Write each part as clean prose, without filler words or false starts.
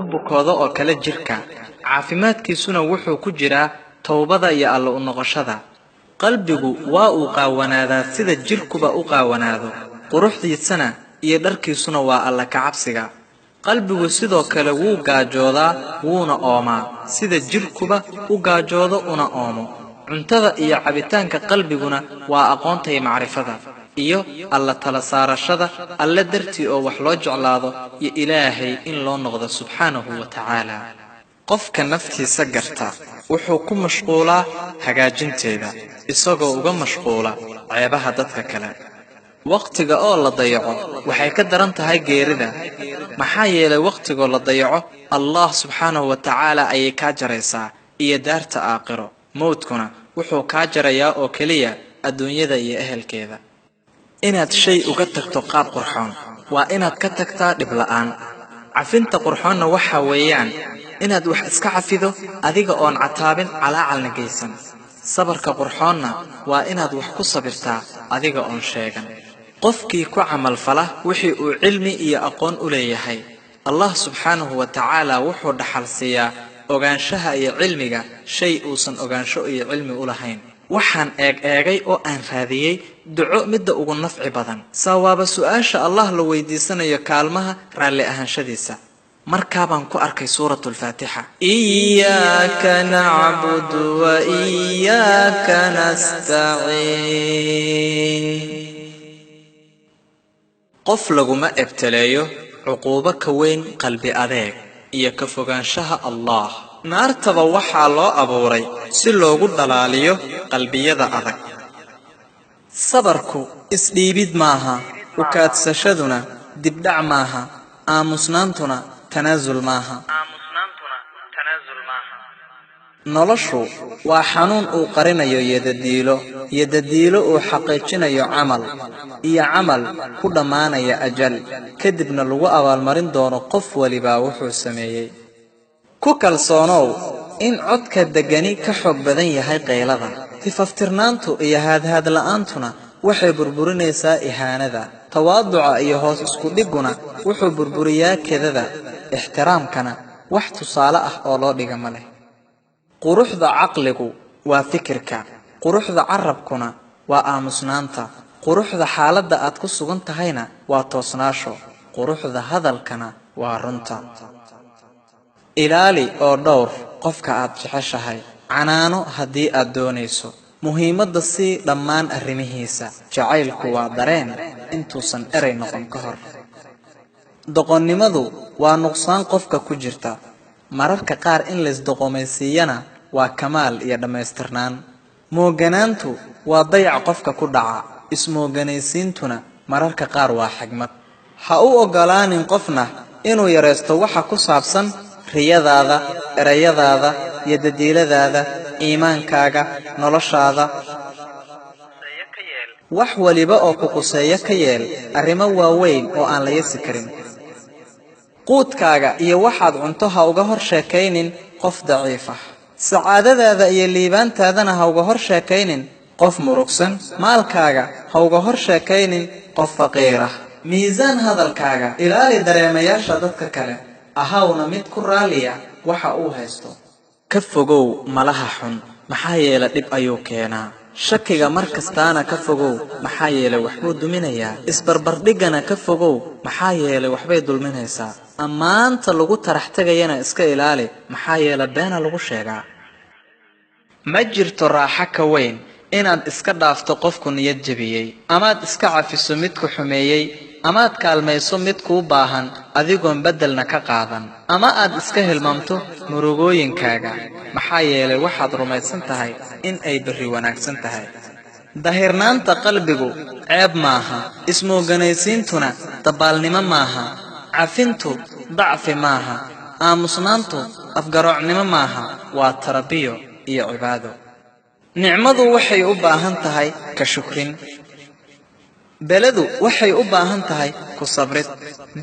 bukoodo oo kala jirka caafimaadkiisuna wuxuu ku jiraa towbada iyo alla u noqoshada. qalbigu waa uu qaawanaadaa sida jirkuba u qaawanaado, quruxdiisana iyo dharkiisuna waa alla ka cabsiga. qalbigu sidoo kale wuu gaajoodaa wuuna oomaa sida jirkuba u gaajoodo una oomo. cuntada iyo cabitaanka qalbiguna waa aqoonta iyo macrifada iyo alla tala saarashada alla dartii oo wax loo jeclaado iyo ilaahay in loo noqdo subxaanahu wa tacaala. qofka naftiisa garta wuxuu ku mashquulaa hagaajinteeda isagoo uga mashquula ceebaha dadka kale. waqtiga oo la dayaco waxay ka daran tahay geerida, maxaa yeelay waqtigoo la dayaco allah subxaanahu wa tacaala ayay kaa jaraysaa iyo daarta aakhiro. mowdkuna wuxuu kaa jarayaa oo keliya adduunyada iyo ehelkeeda. inaad shay uga tagto qaab qurxoon waa inaad ka tagtaa dhib la'aan. cafinta qurxoonna waxa weeyaan inaad wax iska cafido adiga oon cataabin calaacalna geysan. sabarka qurxoonna waa inaad wax ku sabirtaa adiga oon sheegan. qofkii ku camal fala wixii uu cilmi iyo aqoon u leeyahay, allah subxaanahu wa tacaala wuxuu dhaxal siiyaa ogaanshaha iyo cilmiga shay uusan ogaansho iyo cilmi u lahayn. waxaan eegay oo aan raadiyey duco midda ugu nafci badan. sawaaba su'aasha allah la weydiisanayo kaalmaha raalli ahaanshadiisa. markaabaan ku arkay suuratu lfaatixa. iyaaka nacbudu wa iyaaka nastaciin. qof laguma ebteleeyo cuquubo ka weyn qalbi adeeg iyo ka fogaanshaha allah. naartaba waxaa loo abuuray si loogu dhalaaliyo qalbiyada adag. sabarku isdhiibid maaha, ukaadsashaduna dibdhac maaha, aamusnaantuna tanaasul maaha. noloshu waa xanuun uu qarinayo yadadiilo uu xaqiijinayo camal, iyo camal ku dhammaanaya ajal, kadibna lagu abaalmarin doono qof walibaa wuxuu sameeyey. ku kalsoonow in codka degani ka xoog badan yahay qaylada. tifaftirnaantu iyo haadhaad la'aantuna waxay burburinaysaa ihaanada. tawaaduca iyo hoos isku dhiguna wuxuu burburiyaa kedada. ixtiraamkana wax tusaale ah oo loo dhiga ma leh. quruxda caqligu waa fikirka, quruxda carabkuna waa aamusnaanta, quruxda xaaladda aad ku sugan tahayna waa toosnaasho, quruxda hadalkana waa runta. ilaali oo dhowr qofka aad jeceshahay, canaano haddii aad doonayso. muhiimadda sii dhammaan arrimihiisa. jacaylku waa dareen intuusan eray noqon ka hor. doqonnimadu waa nuqsaan qofka ku jirta. mararka qaar in laysdoqomaysiiyana waa kamaal iyo dhammaystirnaan. mooganaantu waa dayac qofka ku dhaca. ismooganaysiintuna mararka qaar waa xigmad. ha u oggolaanin qofna inuu yaraysto waxa ku saabsan riyadaada, erayadaada iyo dadiiladaada, iimaankaaga, noloshaada. wax waliba oo ku quseeya ka yeel arrimo waaweyn oo aan la yasi karin. quudkaaga iyo waxaad cunto ha uga hor sheekaynin qof daciif ah. sacaadadaada iyo liibaantaadana ha uga hor sheekaynin qof murugsan. maalkaaga ha uga hor sheekaynin qof faqiir ah. miisaan hadalkaaga, ilaali dareemayaasha dadka kale, ahawna mid ku raaliya waxa uu haysto. ka fogow malaha xun, maxaa yeelay dhib ayuu keenaa. shakiga mar kastaana ka fogow, maxaa yeelay waxbuu duminayaa. isbarbardhigana ka fogow, maxaa yeelay waxbay dulminaysaa. ammaanta lagu tarax tegayana iska ilaali, maxaa yeelay beena lagu sheegaa. ma jirto raaxo ka weyn inaad iska dhaafto qofku niyad jebiyey, amaad iska cafiso midku xumeeyey, amaad kaalmayso mid kuu baahan adigoon beddelna ka qaadan, ama aad iska hilmaamto murugooyinkaaga, maxaa yeelay waxaad rumaysan tahay in ay berri wanaagsan tahay. dahirnaanta qalbigu ceeb maaha. ismooganaysiintuna dabaalnimo maaha. cafintu dacfi maaha. aamusnaantu afgaroocnimo maaha. waa tarabiyo iyo cibaado. nicmadu waxay u baahan tahay ka shukrin. beledu waxay u baahan tahay ku sabrid.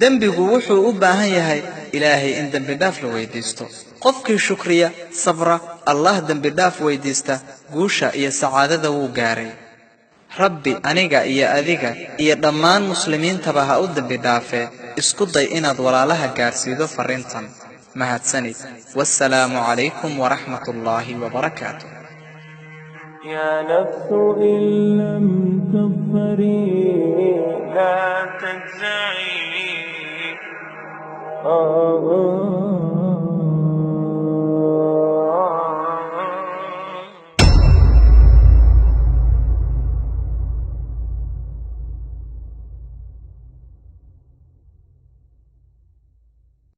dembigu wuxuu u baahan yahay ilaahay in dembi dhaaf la weydiisto. qofkii shukriya, sabra, allah dembi dhaaf weydiista, guusha iyo sacaadada wuu gaaray. rabbi aniga iyo adiga iyo dhammaan muslimiintaba ha u dembi dhaafee. isku day inaad walaalaha gaarsiido fariintan. mahadsanid. Wassalaamu calaykum waraxmatullaahi wabarakaatu. يا نفس إن لم تظفري لا تجزعي